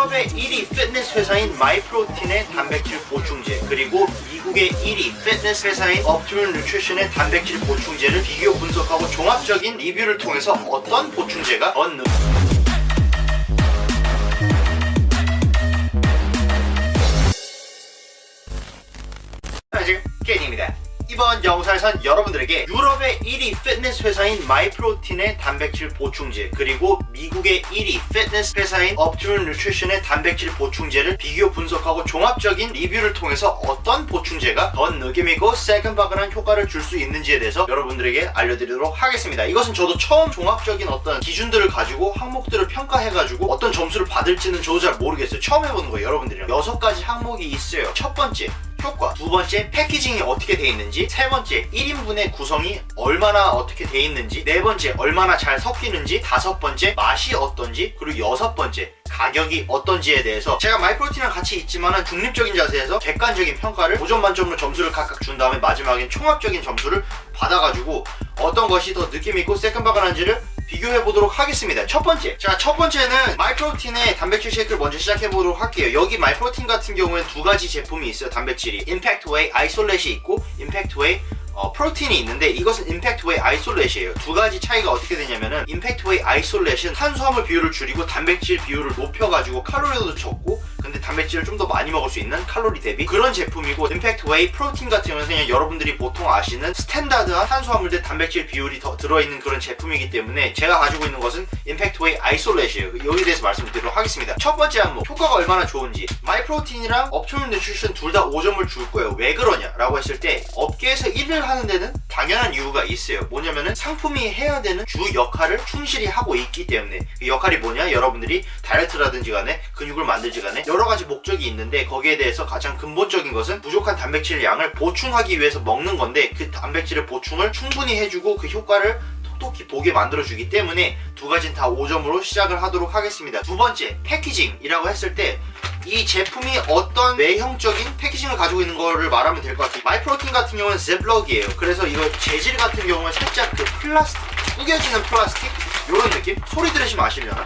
유럽의 1위 피트니스 회사인 마이프로틴의 단백질 보충제, 그리고 미국의 1위 피트니스 회사인 옵티멀 뉴트리션의 단백질 보충제를 비교 분석하고 종합적인 리뷰를 통해서 어떤 보충제가 어느 게임입니다. 이번 영상에선 여러분들에게 유럽의 1위 피트니스 회사인 마이프로틴의 단백질 보충제, 그리고 미국의 1위 피트니스 회사인 옵티멀 뉴트리션의 단백질 보충제를 비교 분석하고 종합적인 리뷰를 통해서 어떤 보충제가 더 느낌있고 새근바근한 효과를 줄 수 있는지에 대해서 여러분들에게 알려드리도록 하겠습니다. 이것은 저도 처음 종합적인 어떤 기준들을 가지고 항목들을 평가해가지고 어떤 점수를 받을지는 저도 잘 모르겠어요. 처음 해보는 거예요. 여러분들이랑 6가지 항목이 있어요. 첫 번째, 효과. 두 번째, 패키징이 어떻게 돼 있는지. 세 번째, 1인분의 구성이 얼마나 어떻게 돼 있는지. 네 번째, 얼마나 잘 섞이는지. 다섯 번째, 맛이 어떤지. 그리고 여섯 번째, 가격이 어떤지에 대해서 제가 마이프로틴이랑 같이 있지만은 중립적인 자세에서 객관적인 평가를 5점 만점으로 점수를 각각 준 다음에 마지막엔 총합적인 점수를 받아가지고 어떤 것이 더 느낌있고 새끈바근한지를 비교해 보도록 하겠습니다. 첫 번째, 자, 첫 번째는 마이프로틴의 단백질 쉐이크를 먼저 시작해 보도록 할게요. 여기 마이프로틴 같은 경우에는 두 가지 제품이 있어요. 단백질이 임팩트 웨이 아이솔렛이 있고 임팩트 웨이 프로틴이 있는데, 이것은 임팩트 웨이 아이솔렛이에요. 두 가지 차이가 어떻게 되냐면은 임팩트 웨이 아이솔렛은 탄수화물 비율을 줄이고 단백질 비율을 높여가지고 칼로리도 적고 근데 단백질을 좀 더 많이 먹을 수 있는 칼로리 대비 그런 제품이고, 임팩트 웨이 프로틴 같은 경우는 그냥 여러분들이 보통 아시는 스탠다드한 탄수화물 대 단백질 비율이 더 들어있는 그런 제품이기 때문에 제가 가지고 있는 것은 임팩트 웨이 아이솔렛이에요. 여기에 대해서 말씀드리도록 하겠습니다. 첫 번째 항목, 효과가 얼마나 좋은지. 마이프로틴이랑 옵티멀 뉴트리션 둘 다 5점을 줄 거예요. 왜 그러냐 라고 했을 때, 업계에서 1위를 하는 데는 당연한 이유가 있어요. 뭐냐면은 상품이 해야 되는 주 역할을 충실히 하고 있기 때문에. 그 역할이 뭐냐, 여러분들이 다이어트라든지 간에 근육을 만들지 간에 여러 가지 목적이 있는데, 거기에 대해서 가장 근본적인 것은 부족한 단백질 양을 보충하기 위해서 먹는 건데, 그 단백질의 보충을 충분히 해주고 그 효과를 톡톡히 보게 만들어주기 때문에 두 가지는 다 5점으로 시작을 하도록 하겠습니다. 두 번째, 패키징이라고 했을 때 이 제품이 어떤 외형적인 패키징을 가지고 있는 거를 말하면 될 것 같아요. 마이프로틴 같은 경우는 즙럭이에요. 그래서 이거 재질 같은 경우는 살짝 그 플라스틱, 구겨지는 플라스틱? 요런 느낌? 소리 들으시면 아시려나?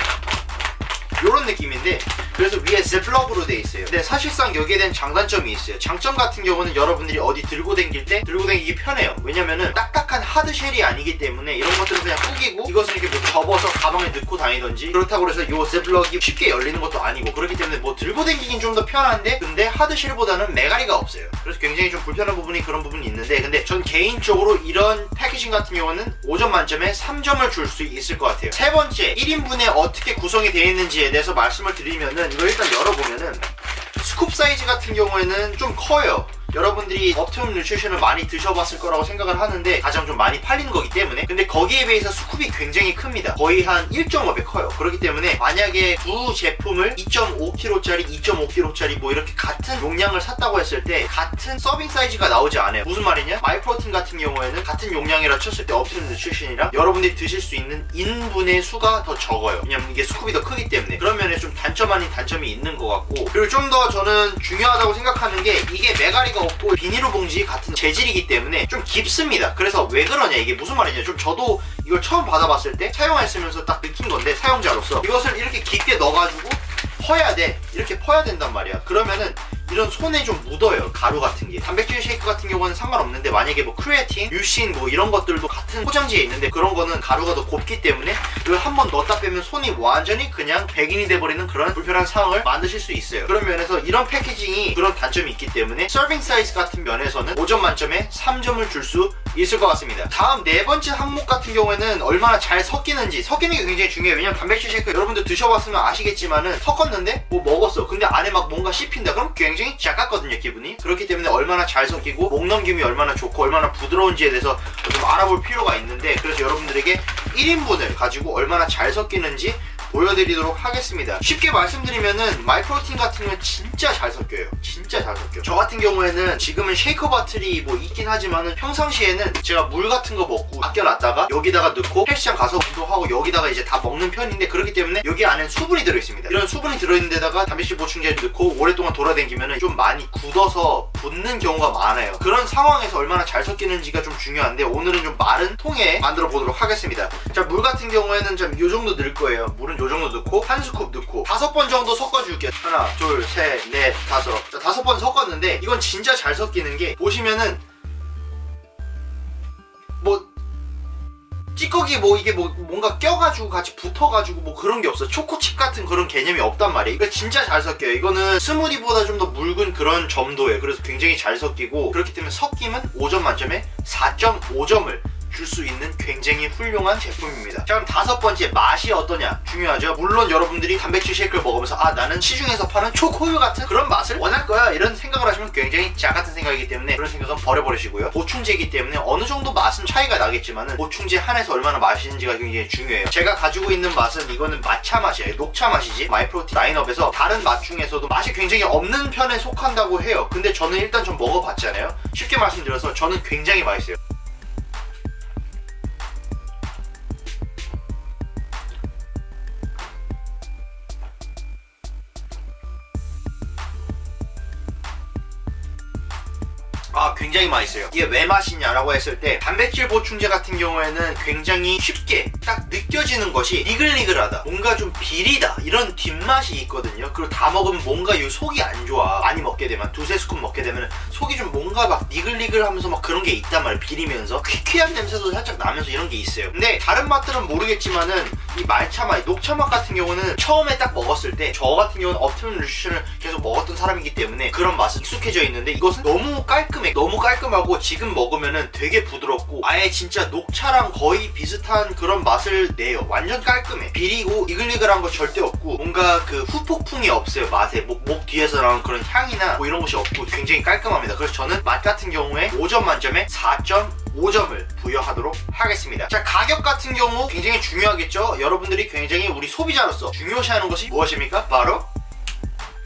요런 느낌인데, 그래서 위에 즙럭으로 돼 있어요. 근데 사실상 여기에 대한 장단점이 있어요. 장점 같은 경우는 여러분들이 어디 들고 다닐 때 들고 다니기 편해요. 왜냐면은 딱딱한 하드쉘이 아니기 때문에 이런 것들은 그냥 꾸기고 이것을 이렇게 뭐 접어서 가방에 넣고 다니던지, 그렇다고 해서 요 즙럭이 쉽게 열리는 것도 아니고, 그렇기 때문에 뭐 들고 다니긴 좀 더 편한데 근데 하드쉘보다는 메가리가 없어요. 그래서 굉장히 좀 불편한 부분이 그런 부분이 있는데, 근데 전 개인적으로 이런 패키징 같은 경우는 5점 만점에 3점을 줄 수 있을 것 같아요. 세 번째, 1인분에 어떻게 구성이 되어 있는지에 대해서 말씀을 드리면은, 이거 일단 열어보면은 스쿱 사이즈 같은 경우에는 좀 커요. 여러분들이 옵티멀 뉴트리션을 많이 드셔봤을 거라고 생각을 하는데 가장 좀 많이 팔리는 거기 때문에, 근데 거기에 비해서 스쿱이 굉장히 큽니다. 거의 한 1.5배 커요. 그렇기 때문에 만약에 두 제품을 2.5kg짜리 2.5kg짜리 뭐 이렇게 같은 용량을 샀다고 했을 때 같은 서빙 사이즈가 나오지 않아요. 무슨 말이냐, 마이프로틴 같은 경우에는 같은 용량이라 쳤을 때 옵티멀 뉴트리션이랑 여러분들이 드실 수 있는 인분의 수가 더 적어요. 왜냐면 이게 스쿱이 더 크기 때문에. 그런 면에 좀 단점 아닌 단점이 있는 것 같고, 그리고 좀 더 저는 중요하다고 생각하는 게, 이게 메가리가 없고 비닐로 봉지 같은 재질이기 때문에 좀 깊습니다. 그래서 왜 그러냐, 이게 무슨 말이냐, 좀 저도 이걸 처음 받아봤을 때 사용했으면서 딱 느낀 건데, 사용자로서 이것을 이렇게 깊게 넣어가지고 퍼야 돼. 이렇게 퍼야 된단 말이야. 그러면은 이런 손에 좀 묻어요, 가루 같은 게. 단백질 쉐이크 같은 경우는 상관없는데, 만약에 뭐 크레아틴, 뮤신 뭐 이런 것들도 같은 포장지에 있는데 그런 거는 가루가 더 곱기 때문에 이걸 한번 넣었다 빼면 손이 완전히 그냥 백인이 돼버리는 그런 불편한 상황을 만드실 수 있어요. 그런 면에서 이런 패키징이 그런 단점이 있기 때문에 서빙 사이즈 같은 면에서는 5점 만점에 3점을 줄 수 있을 것 같습니다. 다음 네 번째 항목 같은 경우에는 얼마나 잘 섞이는지. 섞이는 게 굉장히 중요해요. 왜냐면 단백질 쉐이크 여러분들 드셔봤으면 아시겠지만은, 섞었는데 뭐 먹었어, 근데 안에 막 뭔가 씹힌다, 그럼 굉장히 작았거든요, 기분이. 그렇기 때문에 얼마나 잘 섞이고 목 넘김이 얼마나 좋고 얼마나 부드러운지에 대해서 좀 알아볼 필요가 있는데, 그래서 여러분들에게 1인분을 가지고 얼마나 잘 섞이는지 보여드리도록 하겠습니다. 쉽게 말씀드리면은 마이프로틴 같은 경우는 진짜 잘 섞여요. 진짜 잘 섞여요. 저 같은 경우에는 지금은 쉐이커 바틀이 뭐 있긴 하지만은 평상시에는 제가 물 같은 거 먹고 아껴놨다가 여기다가 넣고 헬스장 가서 운동하고 여기다가 이제 다 먹는 편인데, 그렇기 때문에 여기 안에 수분이 들어있습니다. 이런 수분이 들어있는 데다가 단백질 보충제를 넣고 오랫동안 돌아다니면은 좀 많이 굳어서 붙는 경우가 많아요. 그런 상황에서 얼마나 잘 섞이는지가 좀 중요한데, 오늘은 좀 마른 통에 만들어 보도록 하겠습니다. 자, 물 같은 경우에는 좀 요 정도 넣을 거예요. 물은 요 요 정도 넣고 한 스쿱 넣고 5번 정도 섞어줄게요. 하나 둘 셋 넷 다섯. 자, 5번 섞었는데 이건 진짜 잘 섞이는 게 보시면은 뭐 찌꺼기 뭐 이게 뭐 뭔가 껴가지고 같이 붙어가지고 뭐 그런 게 없어. 초코칩 같은 그런 개념이 없단 말이에요. 이거 진짜 잘 섞여요. 이거는 스무디보다 좀 더 묽은 그런 점도예요. 그래서 굉장히 잘 섞이고 그렇기 때문에 섞임은 5점 만점에 4.5점을 줄 수 있는 굉장히 훌륭한 제품입니다. 자, 그럼 5번째, 맛이 어떠냐 중요하죠. 물론 여러분들이 단백질 쉐이크를 먹으면서 아 나는 시중에서 파는 초코우유 같은 그런 맛을 원할 거야 이런 생각을 하시면 굉장히 작 같은 생각이기 때문에 그런 생각은 버려버리시고요. 보충제이기 때문에 어느 정도 맛은 차이가 나겠지만은 보충제 한해서 얼마나 맛있는지가 굉장히 중요해요. 제가 가지고 있는 맛은 이거는 matcha 맛이에요. 녹차 맛이지. 마이프로틴 라인업에서 다른 맛 중에서도 맛이 굉장히 없는 편에 속한다고 해요. 근데 저는 일단 좀 먹어봤잖아요. 쉽게 말씀드려서 저는 굉장히 맛있어요. 굉장히 맛있어요. 이게 왜 맛있냐라고 했을 때 단백질 보충제 같은 경우에는 굉장히 쉽게 딱 느껴지는 것이 니글니글하다, 뭔가 좀 비리다 이런 뒷맛이 있거든요. 그리고 다 먹으면 뭔가 이 속이 안 좋아. 많이 먹게 되면 두세 스쿱 먹게 되면 속이 좀 뭔가 막 니글니글하면서 막 그런 게 있단 말이에요. 비리면서 퀴퀴한 냄새도 살짝 나면서 이런 게 있어요. 근데 다른 맛들은 모르겠지만은 이 말차 맛, 녹차 맛 같은 경우는 처음에 딱 먹었을 때 저 같은 경우는 업티멈 뉴트리션을 계속 먹었던 사람이기 때문에 그런 맛은 익숙해져 있는데 이것은 너무 깔끔해. 너무 깔끔하고 지금 먹으면은 되게 부드럽고 아예 진짜 녹차랑 거의 비슷한 그런 맛을 내요. 완전 깔끔해. 비리고 이글이글한 거 절대 없고 뭔가 그 후폭풍이 없어요. 맛에 목 뒤에서 나오는 그런 향이나 뭐 이런 것이 없고 굉장히 깔끔합니다. 그래서 저는 맛 같은 경우에 5점 만점에 4.5점을 부여하도록 하겠습니다. 자, 가격 같은 경우 굉장히 중요하겠죠. 여러분들이 굉장히 우리 소비자로서 중요시하는 것이 무엇입니까? 바로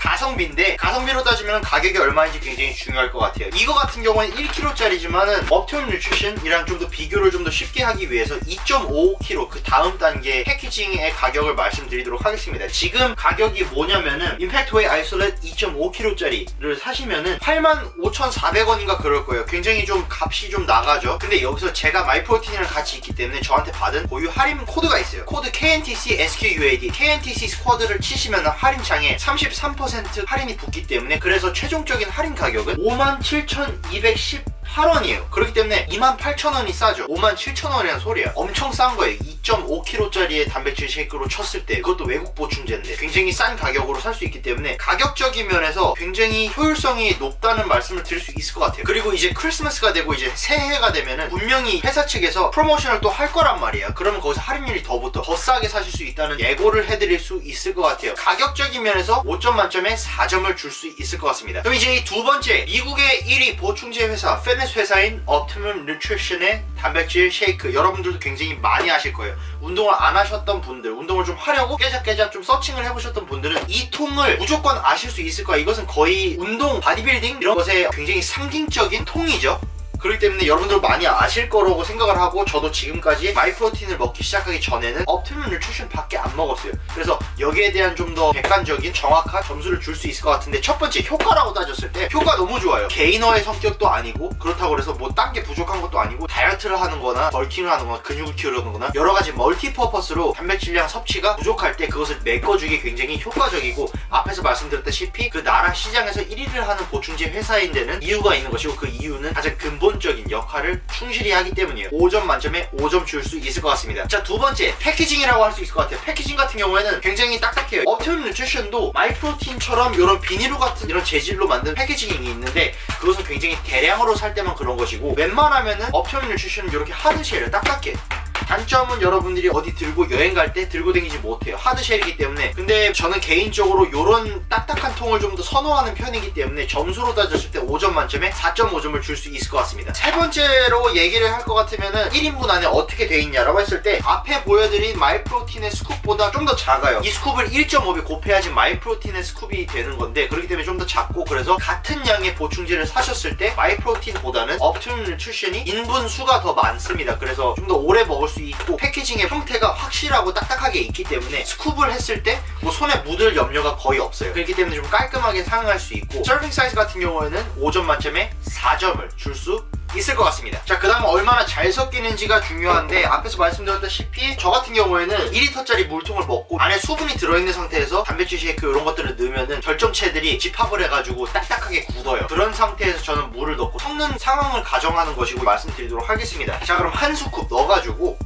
가성비인데 가성비로 따지면 가격이 얼마인지 굉장히 중요할 것 같아요. 이거 같은 경우는 1kg짜리지만은 업티멈 뉴트리션이랑 좀 더 비교를 좀 더 쉽게 하기 위해서 2.5kg 그 다음 단계 패키징의 가격을 말씀드리도록 하겠습니다. 지금 가격이 뭐냐면은 임팩트웨이 아이솔렛 2.5kg짜리를 사시면은 85,400원인가 그럴 거예요. 굉장히 좀 값이 좀 나가죠. 근데 여기서 제가 마이프로틴이랑 같이 있기 때문에 저한테 받은 고유 할인 코드가 있어요. 코드 KNTC SQUAD KNTC 스쿼드를 치시면 할인창에 33% 할인이 붙기 때문에 그래서 최종적인 할인 가격은 57,218원이에요. 그렇기 때문에 28,000원이 싸죠. 57,000원이라는 소리야. 엄청 싼 거예요. 2.5kg짜리의 단백질 쉐이크로 쳤을 때 그것도 외국 보충제인데 굉장히 싼 가격으로 살 수 있기 때문에 가격적인 면에서 굉장히 효율성이 높다는 말씀을 드릴 수 있을 것 같아요. 그리고 이제 크리스마스가 되고 이제 새해가 되면은 분명히 회사 측에서 프로모션을 또 할 거란 말이야. 그러면 거기서 할인율이 더 싸게 사실 수 있다는 예고를 해드릴 수 있을 것 같아요. 가격적인 면에서 5점 만점에 4점을 줄 수 있을 것 같습니다. 그럼 이제 이 두 번째, 미국의 1위 보충제 회사 피트니스 회사인 업티멈 뉴트리션의 단백질 쉐이크, 여러분들도 굉장히 많이 아실 거예요. 운동을 안 하셨던 분들, 운동을 좀 하려고 깨작깨작 좀 서칭을 해보셨던 분들은 이 통을 무조건 아실 수 있을 거예요. 이것은 거의 운동, 바디빌딩 이런 것에 굉장히 상징적인 통이죠. 그렇기 때문에 여러분들 많이 아실 거라고 생각을 하고 저도 지금까지 마이프로틴을 먹기 시작하기 전에는 업티멈 뉴트리션 밖에 안 먹었어요. 그래서 여기에 대한 좀 더 객관적인 정확한 점수를 줄 수 있을 것 같은데 첫 번째 효과라고 따졌을 때 효과 너무 좋아요. 게이너의 성격도 아니고 그렇다고 해서 뭐 딴 게 부족한 것도 아니고 다이어트를 하는 거나 벌킹을 하는 거나 근육을 키우려는 거나 여러 가지 멀티퍼퍼스로 단백질량 섭취가 부족할 때 그것을 메꿔주기 굉장히 효과적이고 앞에서 말씀드렸다시피 그 나라 시장에서 1위를 하는 보충제 회사인 데는 이유가 있는 것이고 그 이유는 가장 근본적인 역할을 충실히 하기 때문이에요. 5점 만점에 5점 줄 수 있을 것 같습니다. 자, 두 번째 패키징이라고 할 수 있을 것 같아요. 패키징 같은 경우에는 굉장히 딱딱해요. 업티멈 뉴트리션도 마이프로틴처럼 이런 비닐로 같은 이런 재질로 만든 패키징이 있는데 그것은 굉장히 대량으로 살 때만 그런 것이고 웬만하면은 업티멈 뉴트리션은 이렇게 하드쉘 딱딱해. 단점은 여러분들이 어디 들고 여행 갈 때 들고 다니지 못해요. 하드쉘이기 때문에. 근데 저는 개인적으로 이런 딱딱한 통을 좀 더 선호하는 편이기 때문에 점수로 따졌을 때 5점 만점에 4.5점을 줄 수 있을 것 같습니다. 세 번째로 얘기를 할 것 같으면은 1인분 안에 어떻게 돼 있냐라고 했을 때 앞에 보여드린 마이프로틴의 스쿱보다 좀 더 작아요. 이 스쿱을 1.5배 곱해야지 마이프로틴의 스쿱이 되는 건데 그렇기 때문에 좀 더 작고 그래서 같은 양의 보충제를 사셨을 때 마이프로틴보다는 업티멈 뉴트리션이 인분 수가 더 많습니다. 그래서 좀 더 오래 먹을 수 있고 패키징의 형태가 확실하고 딱딱하게 있기 때문에 스쿱을 했을 때 뭐 손에 묻을 염려가 거의 없어요. 그렇기 때문에 좀 깔끔하게 사용할 수 있고 서빙 사이즈 같은 경우에는 5점 만점에 4점을 줄 수 있을 것 같습니다. 자, 그 다음 얼마나 잘 섞이는지가 중요한데, 앞에서 말씀드렸다시피 저 같은 경우에는 2리터짜리 물통을 먹고 안에 수분이 들어있는 상태에서 단백질 쉐이크 이런 것들을 넣으면은 결정체들이 집합을 해가지고 딱딱하게 굳어요. 그런 상태에서 저는 물을 넣고 섞는 상황을 가정하는 것이고 말씀드리도록 하겠습니다. 자, 그럼 한 스쿱 넣어가지고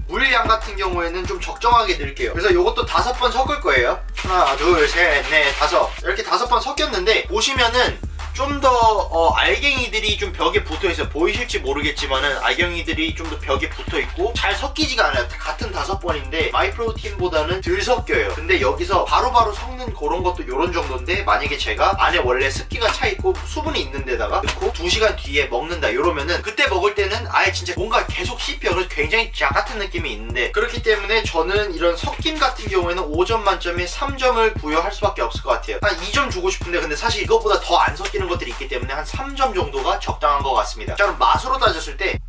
물량 같은 경우에는 좀 적정하게 넣을게요. 그래서 요것도 5번 섞을 거예요. 하나, 둘, 셋, 넷, 5. 이렇게 5번 섞였는데 보시면은 좀 더 알갱이들이 좀 벽에 붙어있어요. 보이실지 모르겠지만은 알갱이들이 좀 더 벽에 붙어있고 잘 섞이지가 않아요. 같은 5번인데 마이프로틴보다는 덜 섞여요. 근데 여기서 바로바로 섞는 그런 것도 요런 정도인데, 만약에 제가 안에 원래 습기가 차있고 수분이 있는 데다가 넣고 2시간 뒤에 먹는다 이러면은 그때 먹을 때는 아예 진짜 뭔가 계속 씹혀. 그래서 굉장히 약 같은 느낌이 있는데, 그렇기 때문에 저는 이런 섞임 같은 경우에는 5점 만점에 3점을 부여할 수밖에 없을 것 같아요. 한 2점 주고 싶은데 근데 사실 이것보다 더 안 섞이는 것들이 있기 때문에 한 3점 정도가 적당한 것 같습니다. 자, 그럼 맛으로 따졌을 때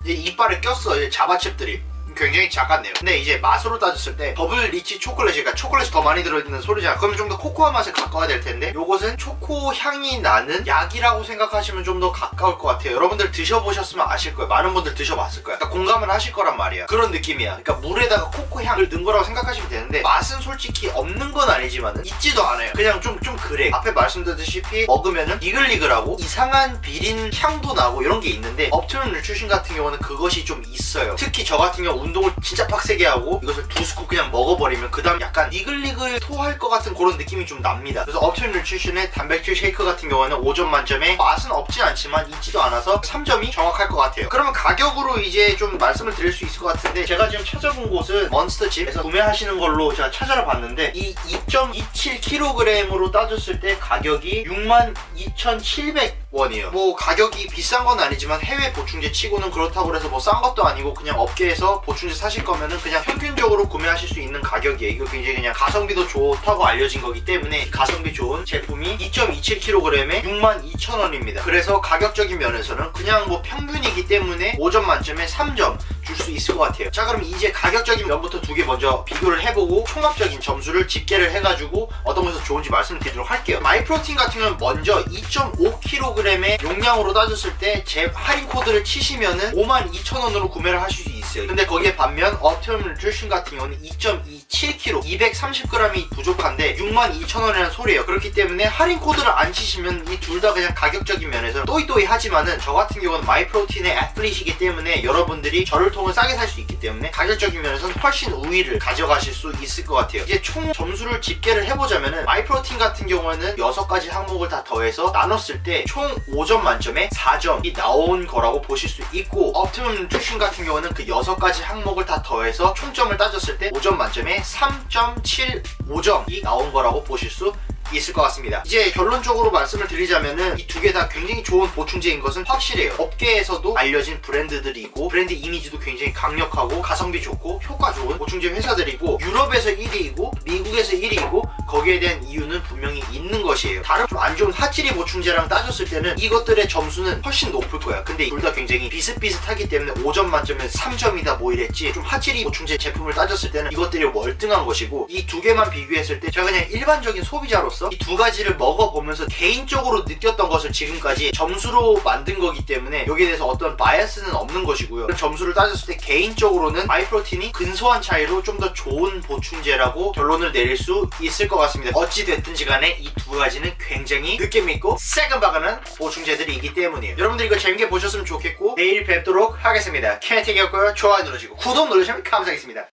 이제 이빨에 꼈어. 자바칩들이 굉장히 작았네요. 근데 이제 맛으로 따졌을 때 더블 리치 초콜릿이, 그러니까 초콜릿이 더 많이 들어있는 소리잖아. 그러면 좀 더 코코아 맛에 가까워야 될 텐데, 요것은 초코 향이 나는 약이라고 생각하시면 좀 더 가까울 것 같아요. 여러분들 드셔보셨으면 아실 거예요. 많은 분들 드셔봤을 거예요. 그러니까 공감을 하실 거란 말이야. 그런 느낌이야. 그러니까 물에다가 코코 향을 넣은 거라고 생각하시면 되는데, 맛은 솔직히 없는 건 아니지만은 있지도 않아요. 그냥 좀 그래. 앞에 말씀드렸다시피 먹으면은 이글이글하고 이상한 비린 향도 나고 이런 게 있는데, 업트론 뉴트리션 같은 경우는 그것이 좀 있어요. 특히 저 같은 경우 운동을 진짜 빡세게 하고 이것을 2스쿱 그냥 먹어버리면 그 다음 약간 이글이글 토할 것 같은 그런 느낌이 좀 납니다. 그래서 업트론 뉴트리션의 단백질 쉐이크 같은 경우는 5점 만점에 맛은 없진 않지만 있지도 않아서 3점이 정확할 것 같아요. 그러면 가격으로 이제 좀 말씀을 드릴 수 있을 것 같은데, 제가 지금 찾아본 곳은 몬스터집에서 구매하시는 걸로 제가 찾아봤는데, 이 2.27kg으로 따졌을 때 가격이 62,700원이에요. 뭐 가격이 비싼 건 아니지만 해외 보충제 치고는 그렇다고 해서 뭐 싼 것도 아니고, 그냥 업계에서 보충제 사실 거면은 그냥 평균적으로 구매하실 수 있는 가격이에요. 이거 굉장히 그냥 가성비도 좋다고 알려진 거기 때문에 가성비 좋은 제품이 2.27kg에 62,000원입니다. 그래서 가격적인 면에서는 그냥 뭐 평균이기 때문에 5점 만점에 3점 줄 수 있을 것 같아요. 자, 그럼 이제 가격적인 면부터 두 개 먼저 비교를 해보고 총합적인 점수를 집계를 해가지고 어떤 것이 좋은지 말씀드리도록 할게요. 마이프로틴 같은 경우는 먼저 2.5kg의 용량으로 따졌을 때 제 할인 코드를 치시면은 52,000원으로 구매를 하실 수 있어요. 근데 거기에 반면 업트론 뉴트리션 같은 경우는 2.27kg 230g이 부족한데 62,000원이라는 소리예요. 그렇기 때문에 할인 코드를 안 치시면 이 둘 다 그냥 가격적인 면에서 또이또이 하지만은, 저 같은 경우는 마이프로틴의 애플릿이기 때문에 여러분들이 저를 통해 싸게 살 수 있기 때문에 가격적인 면에서는 훨씬 우위를 가져가실 수 있을 것 같아요. 이제 총 점수를 집계를 해보자면은, 마이프로틴 같은 경우에는 6가지 항목을 다 더해서 나눴을 때 총 5점 만점에 4점이 나온 거라고 보실 수 있고, 업트론 뉴트리션 같은 경우는 그 6가지 항목을 다 더해서 총점을 따졌을 때 5점 만점에 3.75점이 나온 거라고 보실 수 있을 것 같습니다. 이제 결론적으로 말씀을 드리자면은 이 두 개 다 굉장히 좋은 보충제인 것은 확실해요. 업계에서도 알려진 브랜드들이고 브랜드 이미지도 굉장히 강력하고 가성비 좋고 효과 좋은 보충제 회사들이고, 유럽에서 1위이고 미국에서 1위이고, 거기에 대한 이유는 분명히 있는 것이에요. 다른 좀 안 좋은 핫찌리 보충제랑 따졌을 때는 이것들의 점수는 훨씬 높을 거야. 근데 둘 다 굉장히 비슷비슷하기 때문에 5점 만점에 3점이다 뭐 이랬지, 좀 핫찌리 보충제 제품을 따졌을 때는 이것들이 월등한 것이고, 이 두 개만 비교했을 때 제가 그냥 일반적인 소비자로서 이 두 가지를 먹어보면서 개인적으로 느꼈던 것을 지금까지 점수로 만든 거기 때문에 여기에 대해서 어떤 바이어스는 없는 것이고요. 점수를 따졌을 때 개인적으로는 마이프로틴이 근소한 차이로 좀 더 좋은 보충제라고 결론을 내릴 수 있을 것 같습니다. 어찌 됐든지 간에 이 두 가지는 굉장히 느낌 있고 새근박근한 보충제들이기 때문이에요. 여러분들 이거 재밌게 보셨으면 좋겠고, 내일 뵙도록 하겠습니다. 케네틱이었고요. 좋아요 눌러주시고 구독 눌러주시면 감사하겠습니다.